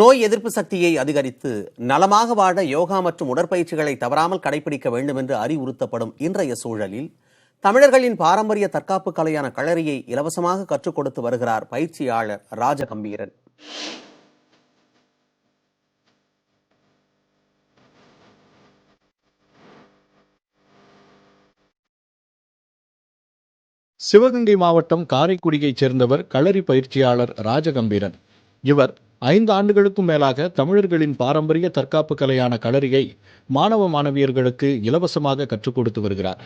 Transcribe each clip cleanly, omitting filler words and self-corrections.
நோய் எதிர்ப்பு சக்தியை அதிகரித்து நலமாக வாழ யோகா மற்றும் உடற்பயிற்சிகளை தவறாமல் கடைபிடிக்க வேண்டும் என்று அறிவுறுத்தப்படும் இன்றைய சூழலில் தமிழர்களின் பாரம்பரிய தற்காப்பு கலையான களரியை இலவசமாக கற்றுக் கொடுத்து வருகிறார் பயிற்சியாளர் ராஜகம்பீரன். சிவகங்கை மாவட்டம் காரைக்குடியைச் சேர்ந்தவர் களரி பயிற்சியாளர் ராஜகம்பீரன். இவர் 5 ஆண்டுகளுக்கும் மேலாக தமிழர்களின் பாரம்பரிய தற்காப்பு கலையான களரியை மாணவ மாணவியர்களுக்கு இலவசமாக கற்றுக் கொடுத்து வருகிறார்.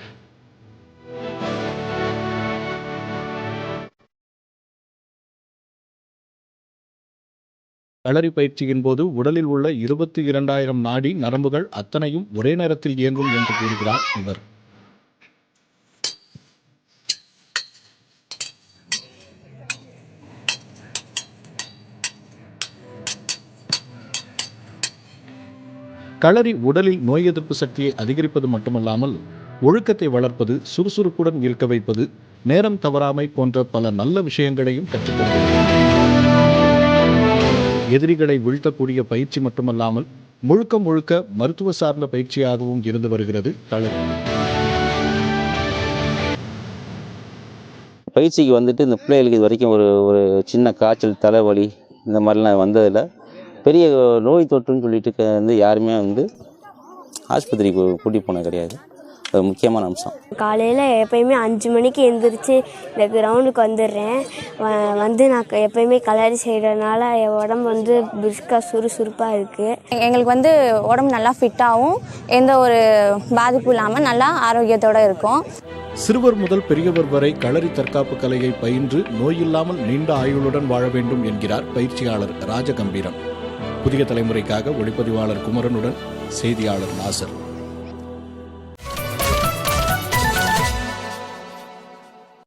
களரி பயிற்சியின் போது உடலில் உள்ள 22,000 நாடி நரம்புகள் அத்தனையும் ஒரே நேரத்தில் இயங்கும் என்று கூறுகிறார் இவர். களரி உடலில் நோய் எதிர்ப்பு சக்தியை அதிகரிப்பது மட்டுமல்லாமல் ஒழுக்கத்தை வளர்ப்பது, சுறுசுறுப்புடன் இருக்க வைப்பது, நேரம் தவறாமை போன்ற பல நல்ல விஷயங்களையும் கற்றுக்கொள்கிறது. எதிரிகளை வீழ்த்தக்கூடிய பயிற்சி மட்டுமல்லாமல் முழுக்க மருத்துவ சார்ந்த பயிற்சியாகவும் இருந்து வருகிறது களரி. பயிற்சிக்கு இந்த பிள்ளைகளுக்கு இது வரைக்கும் ஒரு சின்ன காய்ச்சல், தலைவலி இந்த மாதிரிலாம் வந்ததில்லை. பெரிய நோய் தொற்றுன்னு சொல்லிட்டு யாருமே ஆஸ்பத்திரிக்கு கூட்டிகிட்டு போனது கிடையாது. அது முக்கியமான அம்சம். காலையில் எப்போயுமே 5 மணிக்கு எழுந்திரிச்சு இந்த கிரவுண்டுக்கு வந்துடுறேன். நான் எப்போயுமே களரி செய்கிறதுனால என் உடம்பு பிரிஸ்காக சுறுசுறுப்பாக இருக்குது. எங்களுக்கு உடம்பு நல்லா ஃபிட்டாகவும் எந்த ஒரு பாதிப்பும் இல்லாமல் நல்லா ஆரோக்கியத்தோடு இருக்கும். சிறுவர் முதல் பெரியவர் வரை களரி தற்காப்பு கலையை பயின்று நோயில்லாமல் நீண்ட ஆயுளுடன் வாழ வேண்டும் என்கிறார் பயிற்சியாளர் ராஜகம்பீரன். புதிய தலைமுறைக்காக ஒளிப்பதிவாளர் குமரனுடன் செய்தியாளர் நாசர்.